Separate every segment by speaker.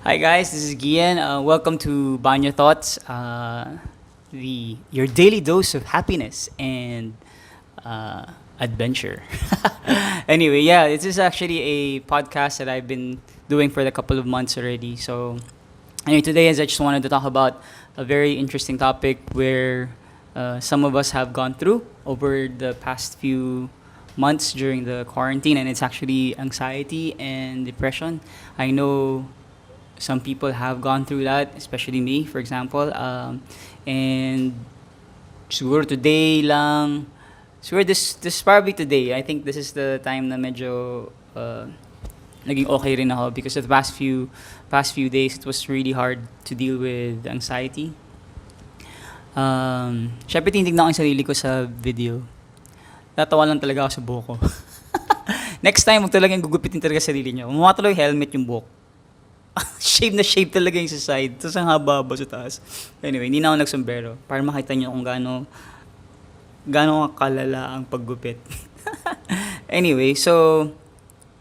Speaker 1: Hi guys, this is Gian. Welcome to Banyo Thoughts, your daily dose of happiness and uh, adventure. Anyway, yeah, this is actually a podcast that I've been doing for a couple of months already. So, anyway, today is I just wanted to talk about a very interesting topic where some of us have gone through over the past few months during the quarantine, and it's actually anxiety and depression. I know some people have gone through that, especially me, for example. And siguro today lang, siguro this probably today. I think this is the time na medyo naging okay rin ako because of the past few days it was really hard to deal with anxiety. Syempre tinitignan ko yung sarili ko sa video. Natawa lang talaga ako sa buhok ko. Next time, huwag talagang gugupitin talaga sarili nyo. Mukha talaga helmet yung buhok. Shape na shape talaga yung sa side. Tapos ang haba-haba sa taas. Anyway, hindi na ako nagsombrero. Para makita nyo kung gaano kalala ang paggupit. Anyway, so,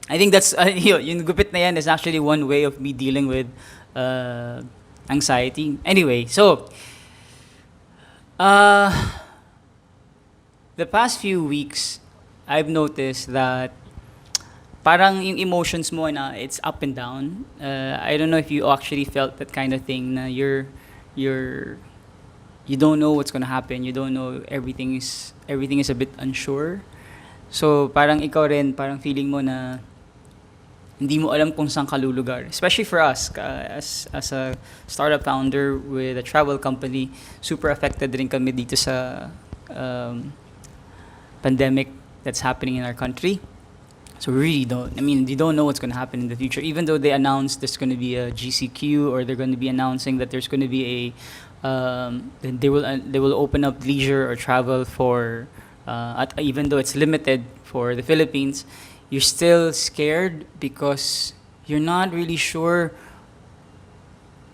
Speaker 1: I think that's, yung gupit na yan is actually one way of me dealing with anxiety. Anyway, so, the past few weeks, I've noticed that parang yung emotions mo na it's up and down. I don't know if you actually felt that kind of thing na you're you don't know what's gonna happen. You don't know everything is a bit unsure. So parang ikaw rin parang feeling mo na hindi mo alam kung saan ka lulugar. Especially for us as a startup founder with a travel company, super affected rin kami dito sa pandemic that's happening in our country. So we really don't. I mean, they don't know what's going to happen in the future. Even though they announced there's going to be a GCQ, or they're going to be announcing that there's going to be then they will open up leisure or travel for, even though it's limited for the Philippines, you're still scared because you're not really sure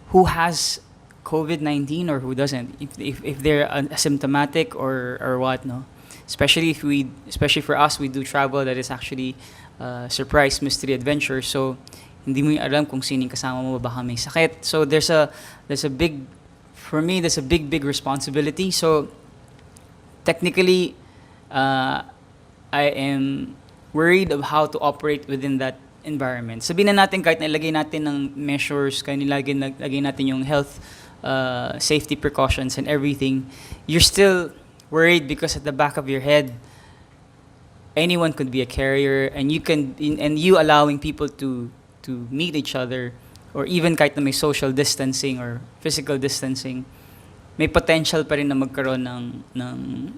Speaker 1: who has COVID-19 or who doesn't. If they're asymptomatic or what, no. Especially for us, we do travel that is actually surprise mystery adventure. So hindi mo yung alam kung sino yung kasama mo, baka may sakit. So there's a big, for me, there's a big responsibility. So technically, I am worried of how to operate within that environment. Sabihin na natin kahit nilagay natin ng measures, kahit nilagay natin yung health safety precautions and everything, you're still worried because at the back of your head, anyone could be a carrier, and you allowing people to meet each other, or even kahit na may social distancing or physical distancing, may potential pa rin na magkaroon ng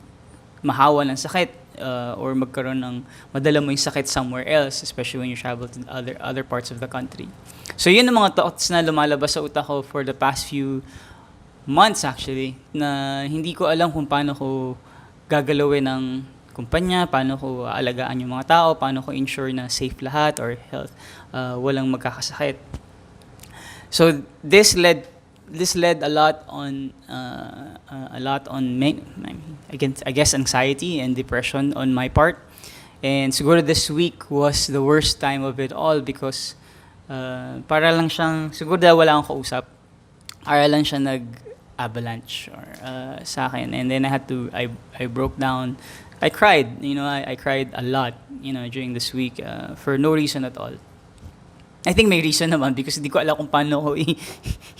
Speaker 1: mahawa ng sakit, or magkaroon ng madala mo yung sakit somewhere else, especially when you travel to other parts of the country. So yun ang mga thoughts na lumalabas sa utak ko for the past few months actually, na hindi ko alam kung paano ko gagalawin ng kumpanya, paano ko aalagaan yung mga tao, paano ko ensure na safe lahat or health, walang magkakasakit. So this led a lot on I guess anxiety and depression on my part. And siguro this week was the worst time of it all because para lang siyang, siguro dahil wala akong kausap, para lang siya nag-avalanche or sa akin. And then I broke down. I cried, I cried a lot, during this week for no reason at all. I think may reason naman because hindi ko alam kung paano ko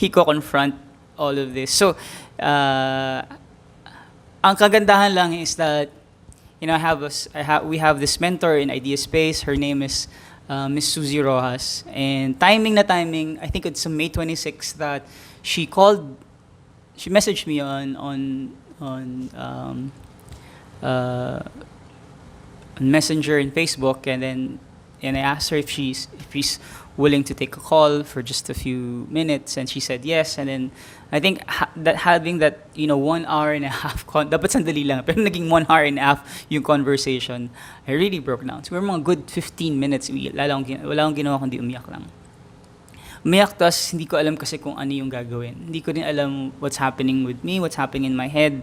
Speaker 1: i-confront all of this. So, ang kagandahan lang is that, we have this mentor in Idea Space. Her name is Miss Suzy Rojas. And timing, I think it's on May 26 that she messaged me on Messenger and Facebook, and I asked her if she's willing to take a call for just a few minutes, and she said yes. And then I think that having that 1 hour and a half dapat sandali lang, pero naging 1 hour and a half yung conversation, I really broke down. So we're mga good 15 minutes, wala akong ginawa kundi umiyak lang. Umiyak, tas hindi ko alam kasi kung ano yung gagawin. Hindi ko rin alam what's happening with me, what's happening in my head.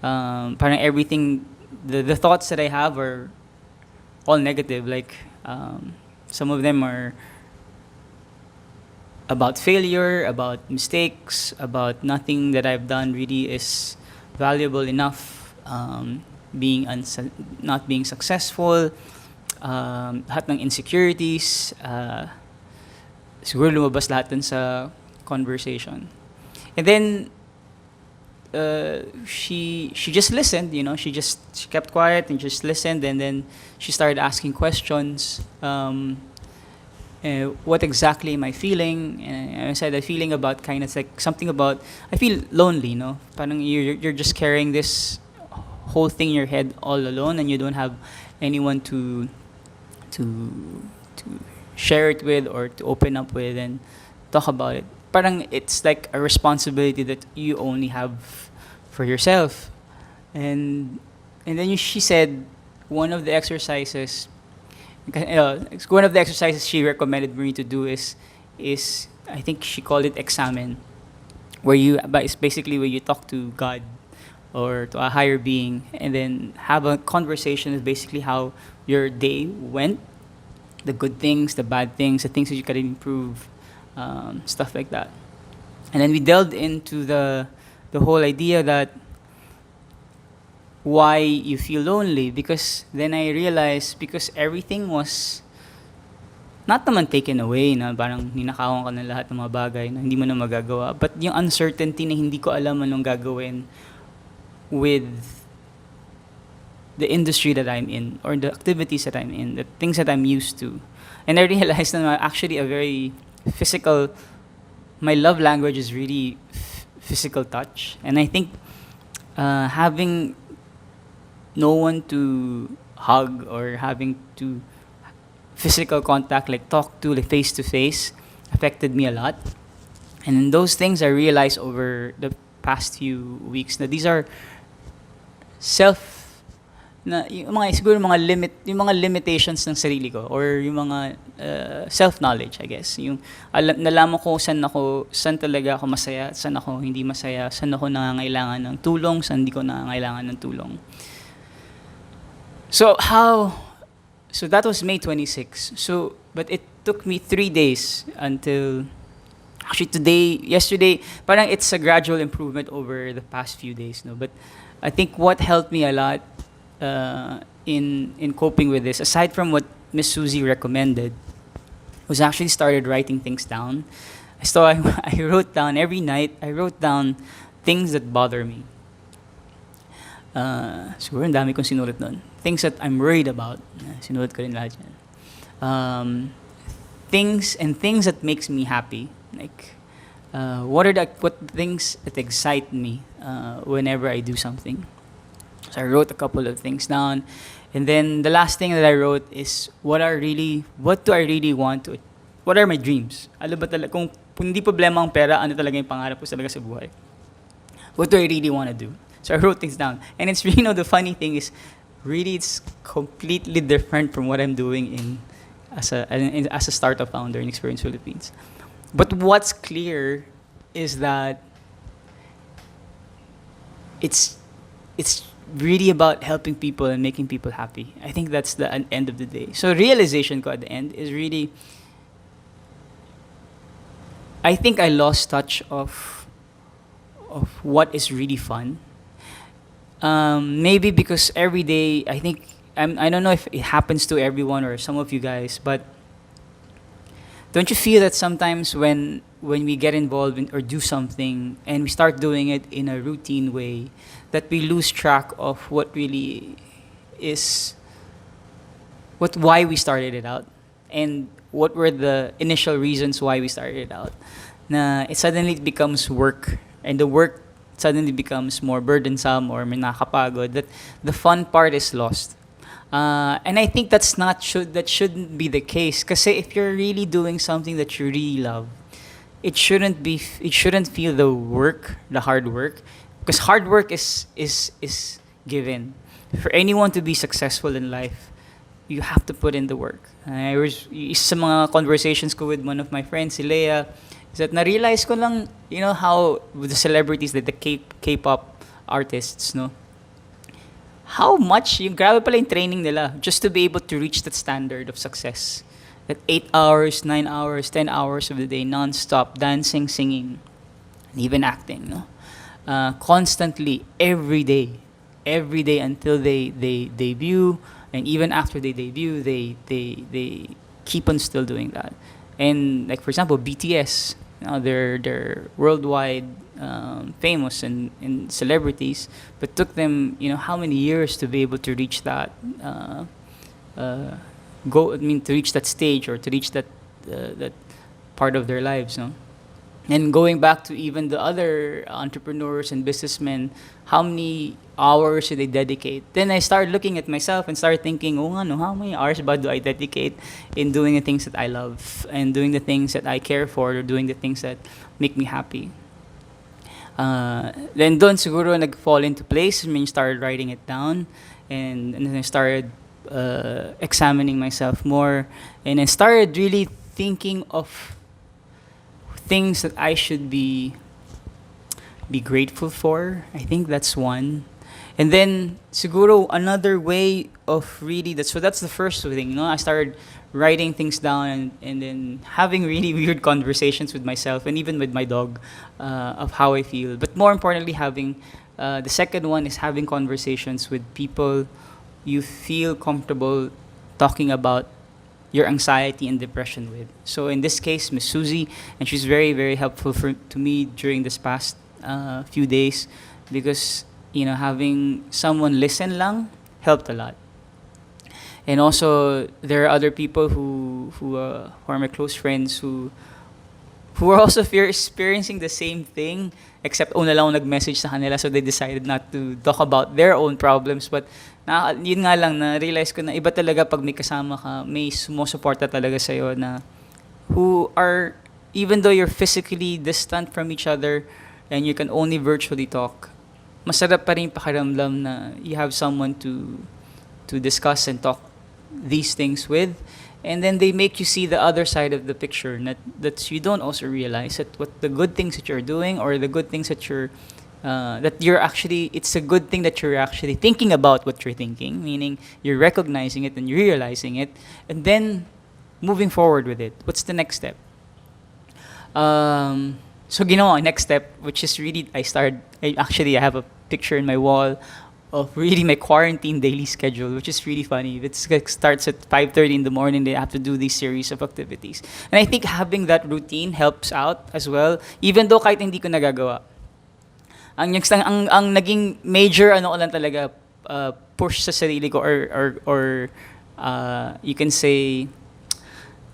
Speaker 1: Parang everything, the thoughts that I have are all negative. Like, some of them are about failure, about mistakes, about nothing that I've done really is valuable enough. Not being successful, lahat ng insecurities, siguro lumabas lahat dun sa conversation. And then she just listened, she kept quiet and just listened, and then she started asking questions. What exactly am I feeling? And I said, I feeling about kind of like something about, I feel lonely, no? Parang you're just carrying this whole thing in your head all alone, and you don't have anyone to share it with or to open up with and talk about it. Parang it's like a responsibility that you only have for yourself. And then she said one of the exercises one of the exercises she recommended me to do is I think she called it examine, but it's basically where you talk to God or to a higher being and then have a conversation is basically how your day went, the good things, the bad things, the things that you can improve, stuff like that. And then we delved into the whole idea that why you feel lonely, because then I realized because everything was not naman taken away na parang ninakawan ka ng lahat ng mga bagay na hindi mo na magagawa, but yung uncertainty na hindi ko alam anong gagawin with the industry that I'm in or the activities that I'm in, the things that I'm used to. And I realized that I'm actually a very physical, my love language is really physical touch. And I think having no one to hug or having to physical contact, like talk to, like face to face, affected me a lot. And in those things I realized over the past few weeks na these are yung mga limitations ng sarili ko or yung mga self knowledge, I guess. Yung nalaman ko saan talaga ako masaya, saan ako hindi masaya, saan ako nangangailangan ng tulong, saan hindi ko nangangailangan ng tulong. So that was May 26. But it took me 3 days until actually yesterday, parang it's a gradual improvement over the past few days, no. But I think what helped me a lot in coping with this, aside from what Miss Susie recommended, was actually started writing things down. So I wrote down every night. I wrote down things that bother me. Siguro ang dami kong sinulat nun. Things that I'm worried about. Sinulat ko rin lahat yan. Things that makes me happy. Like, what things that excite me whenever I do something. So I wrote a couple of things down. And then the last thing that I wrote is what do I really want to, what are my dreams? Ano ba talaga, kung hindi problema ang pera, ano talaga yung pangarap ko talaga sa buhay? What do I really want to do? So I wrote things down. And it's really, the funny thing is, really it's completely different from what I'm doing as a startup founder in Experience Philippines. But what's clear is that it's really about helping people and making people happy. I think that's the end of the day. So realization ko at the end is really, I think I lost touch of what is really fun. Maybe because every day, I think, I don't know if it happens to everyone or some of you guys, but don't you feel that sometimes when we get involved in, or do something and we start doing it in a routine way, that we lose track of what really is, why we started it out, and what were the initial reasons why we started it out. Na it suddenly becomes work, and the work suddenly becomes more burdensome or may nakakapagod, that the fun part is lost. And I think that shouldn't be the case. Because if you're really doing something that you really love, it shouldn't feel the hard work. Because hard work is given. For anyone to be successful in life, you have to put in the work. Sa mga conversations ko with one of my friends, si Leia, is that na-realize ko lang, how with the celebrities, the K-pop artists, no? How much, grabe pala yung training nila just to be able to reach that standard of success. that 8 hours, 9 hours, 10 hours of the day, non-stop dancing, singing, and even acting. No, constantly every day until they debut, and even after they debut, they keep on still doing that. And like for example, BTS, they're worldwide famous and celebrities, but took them how many years to be able to reach that uh, go. I mean, to reach that stage or to reach that part of their lives. No? And going back to even the other entrepreneurs and businessmen, how many hours do they dedicate? Then I started looking at myself and started thinking, oh, ano, how many hours ba do I dedicate in doing the things that I love and doing the things that I care for or doing the things that make me happy? Then doon siguro nag-fall into place. I mean, started writing it down, and then I started examining myself more, and I started really thinking of things that I should be grateful for. I think that's one. And then siguro another way of really that's the first thing, I started writing things down, and then having really weird conversations with myself and even with my dog of how I feel. But more importantly, having the second one is having conversations with people you feel comfortable talking about your anxiety and depression with. So in this case, Miss Susie, and she's very, very helpful to me during this past few days, because having someone listen lang helped a lot. And also there are other people who are my close friends who are also experiencing the same thing, except una lang ako nag-message sa kanila, so they decided not to talk about their own problems. But yun nga lang, na-realize ko na iba talaga pag may kasama ka, may sumusuporta talaga sa'yo na who are, even though you're physically distant from each other and you can only virtually talk, masarap pa rin pakiramdam na you have someone to discuss and talk these things with. And then they make you see the other side of the picture that you don't also realize, that what the good things that you're doing or the good things that you're actually, it's a good thing that you're actually thinking about what you're thinking, meaning you're recognizing it and you're realizing it, and then moving forward with it. What's the next step? So ginawa, next step, which is really, I have a picture in my wall of really my quarantine daily schedule, which is really funny. It starts at 5:30 in the morning. They have to do these series of activities. And I think having that routine helps out as well, even though kahit hindi ko nagagawa. Ang naging major ko lang talaga, push sa sarili ko, or you can say,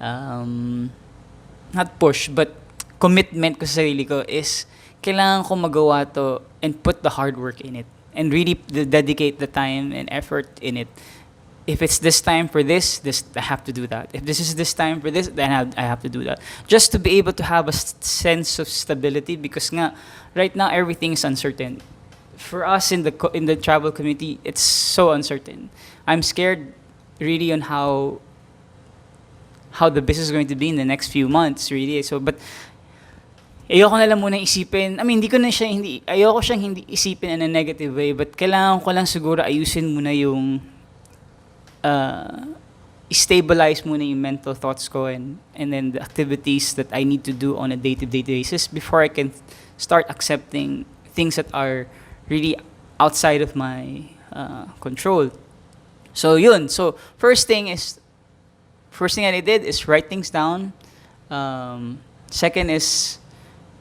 Speaker 1: not push, but commitment ko sa sarili ko is kailangan ko magawa to and put the hard work in it and really dedicate the time and effort in it. If it's this time for this, I have to do that. If this is this time for this, then I have to do that. Just to be able to have a sense of stability, because nga, right now everything is uncertain. For us in the travel community, it's so uncertain. I'm scared really on how the business is going to be in the next few months, really. So, but ayoko na lang muna isipin. I mean, ayoko siyang hindi isipin in a negative way, but kailangan ko lang siguro ayusin muna yung stabilize muna yung mental thoughts ko, and then the activities that I need to do on a day-to-day basis before I can start accepting things that are really outside of my control. So yun. So first thing that I did is write things down. Second is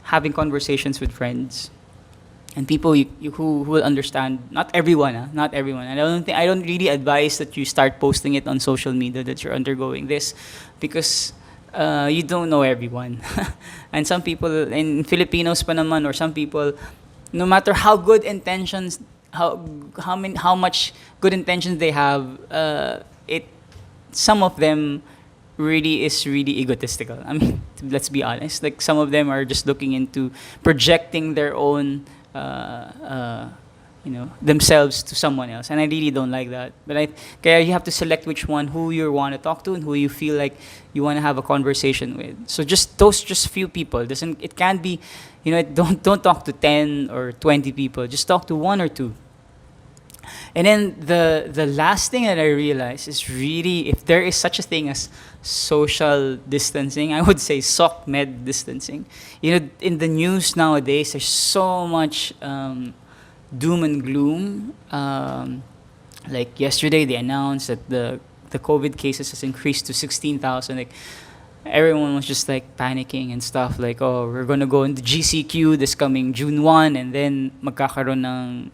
Speaker 1: having conversations with friends and people who will understand. Not everyone, not everyone. I don't really advise that you start posting it on social media that you're undergoing this, because you don't know everyone. And some people, in Filipinos pa naman, or some people, no matter how good intentions, how much good intentions they have, some of them really is really egotistical. I mean, let's be honest. Like, some of them are just looking into projecting their own, themselves to someone else, and I really don't like that. But kaya you have to select who you want to talk to and who you feel like you want to have a conversation with. So just few people. It can't be, don't talk to 10 or 20 people. Just talk to one or two. And then the last thing that I realized is really, if there is such a thing as social distancing, I would say sock med distancing. You know, in the news nowadays, there's so much doom and gloom. Like yesterday, they announced that the COVID cases has increased to 16,000. Like everyone was just like panicking and stuff, like, oh, we're gonna go into GCQ this coming June 1, and then magkakaroon ng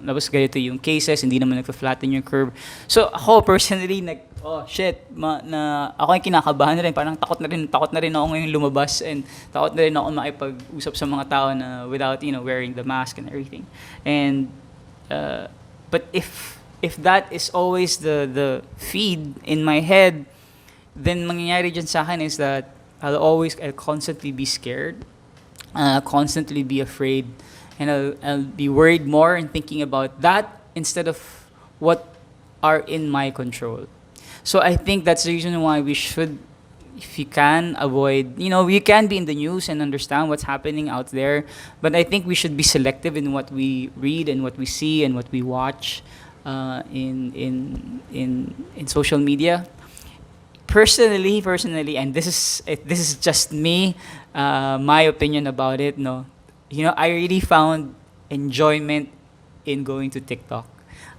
Speaker 1: labas ganito yung cases, hindi naman nagfa-flatten yung curve. So ako personally, oh shit, ako yung kinakabahan na rin, parang takot na rin ako ngayon lumabas, and takot na rin ako makipag-usap sa mga tao na without, wearing the mask and everything. And but if that is always the feed in my head, then mangyayari dyan sa akin is that I'll constantly be scared, constantly be afraid, and I'll be worried more and thinking about that instead of what are in my control. So I think that's the reason why we should, if you can, avoid, you can be in the news and understand what's happening out there, but I think we should be selective in what we read and what we see and what we watch in social media. Personally, and this is just me, my opinion about it. No, I really found enjoyment in going to TikTok.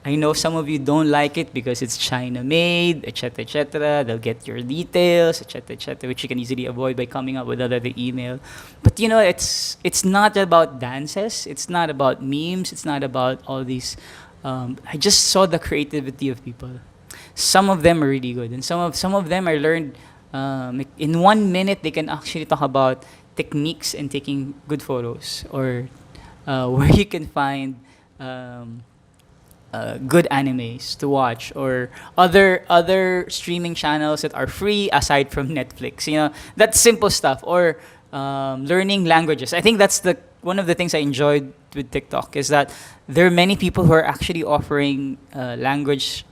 Speaker 1: I know some of you don't like it because it's China made, etc., etc. They'll get your details, etc., etc., which you can easily avoid by coming up with another email. But it's not about dances. It's not about memes. It's not about all these. I just saw the creativity of people. Some of them are really good, and some of them I learned in 1 minute they can actually talk about techniques and taking good photos, or where you can find good animes to watch, or other streaming channels that are free aside from Netflix. That's simple stuff, or learning languages. I think that's the one of the things I enjoyed with TikTok, is that there are many people who are actually offering language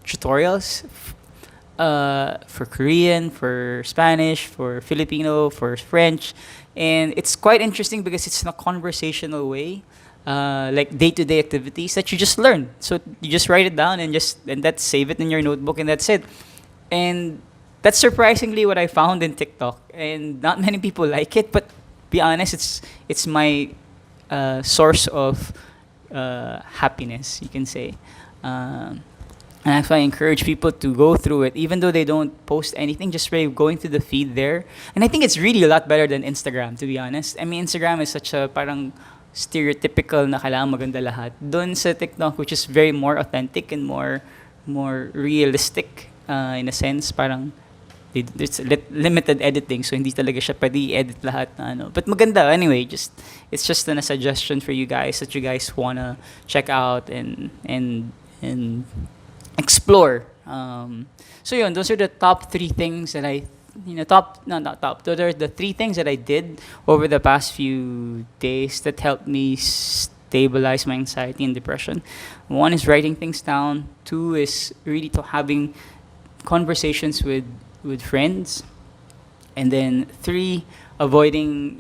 Speaker 1: tutorials for Korean, for Spanish, for Filipino, for French, and it's quite interesting because it's in a conversational way, like day-to-day activities that you just learn. So you just write it down and that's save it in your notebook, and that's it. And that's surprisingly what I found in TikTok, and not many people like it. But be honest, it's my source of happiness, you can say. And that's why I encourage people to go through it, even though they don't post anything, just by going through the feed there. And I think it's really a lot better than Instagram, to be honest. I mean, Instagram is such a parang stereotypical na kailangan maganda lahat. Doon sa TikTok, which is very more authentic and more realistic, in a sense, parang it's limited editing, so hindi talaga siya pwede i-edit lahat na ano. But maganda anyway. It's just a suggestion for you guys that you guys wanna check out and explore. So yun, those are the top three things that those are the three things that I did over the past few days that helped me stabilize my anxiety and depression. One is writing things down. Two is really having conversations with friends. And then three, avoiding,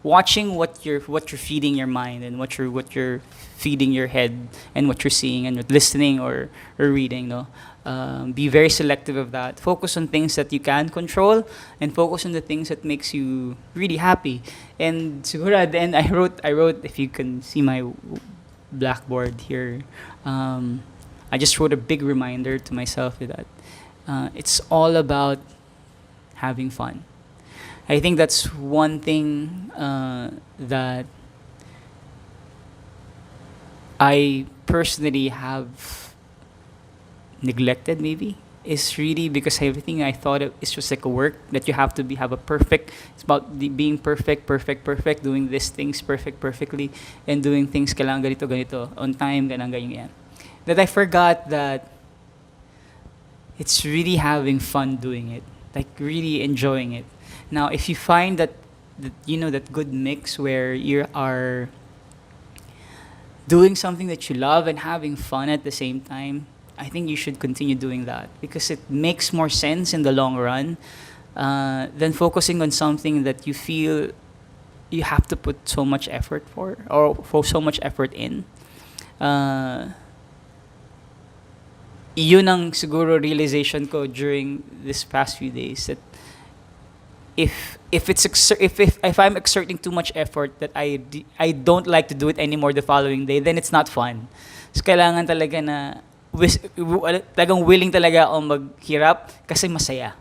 Speaker 1: watching what you're feeding your mind, and what you're feeding your head, and what you're seeing and listening or reading. No, be very selective of that. Focus on things that you can control, and focus on the things that makes you really happy. And siguro at the end, I wrote. If you can see my blackboard here, I just wrote a big reminder to myself that it's all about having fun. I think that's one thing that I personally have neglected, maybe, is really because everything I thought it's just like a work that you have to have a perfect. It's about being perfect, doing these things perfectly, and doing things kailangan ganito on time, kailangan ganyan. That I forgot that it's really having fun doing it, like really enjoying it. Now, if you find that that good mix where you are doing something that you love and having fun at the same time, I think you should continue doing that, because it makes more sense in the long run than focusing on something that you feel you have to put so much effort for, or so much effort in. uh, yun ang siguro realization ko during this past few days, that if I'm exerting too much effort that I don't like to do it anymore the following day, then it's not fun. So kailangan talaga na talagang willing talaga ako maghirap kasi masaya.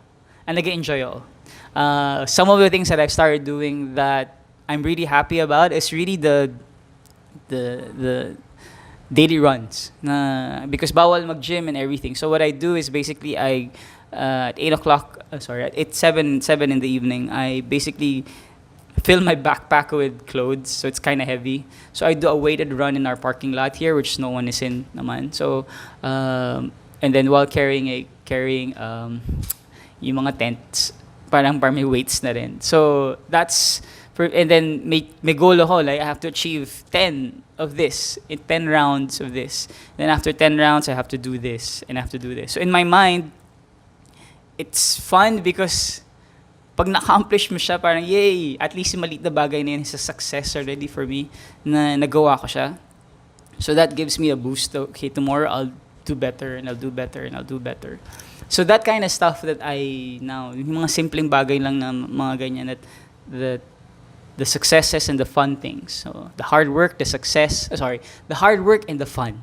Speaker 1: And nag-enjoy ako. Some of the things that I've started doing that I'm really happy about is really the daily runs, na because bawal mag-gym and everything. So what I do is basically at 8 o'clock, at 7 in the evening, I basically fill my backpack with clothes, so it's kind of heavy. So I do a weighted run in our parking lot here, which no one is in naman. So, and then while carrying yung mga tents, parang may weights na rin. So that's and then may goal ako, like I have to achieve 10 of this, in 10 rounds of this. Then after 10 rounds, I have to do this and I have to do this. So in my mind, it's fun because pag na-accomplish mo siya, parang yay, at least yung maliit na bagay na yun is a success already for me, na nagawa ko siya. So that gives me a boost. Okay, tomorrow I'll do better and I'll do better and I'll do better. So that kind of stuff that I now, yung mga simpleng bagay lang na mga ganyan, that the successes and the fun things. So the hard work, the hard work and the fun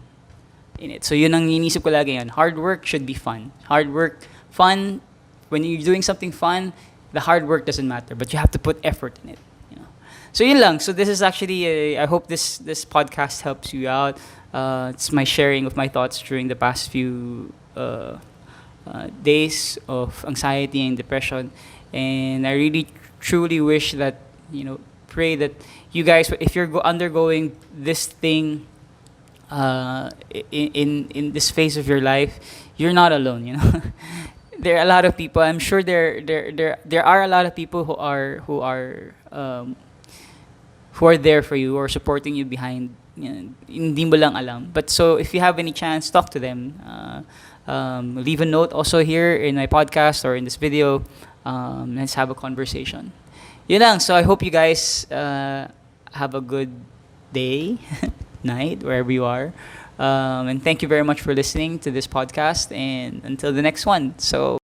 Speaker 1: in it. So yun ang inisip ko lagi yan. Hard work should be fun. Hard work, fun, when you're doing something fun, the hard work doesn't matter, but you have to put effort in it. You know? So yun lang. So this is actually, I hope this podcast helps you out. It's my sharing of my thoughts during the past few days of anxiety and depression. And I really, truly wish that, pray that you guys, if you're undergoing this thing in this phase of your life, you're not alone. There are a lot of people. I'm sure there are a lot of people who are there for you or supporting you behind. Hindi mo lang alam. But so if you have any chance, talk to them. Leave a note also here in my podcast or in this video. Let's have a conversation. Yun lang. So I hope you guys have a good day, night, wherever you are. And thank you very much for listening to this podcast. And until the next one. So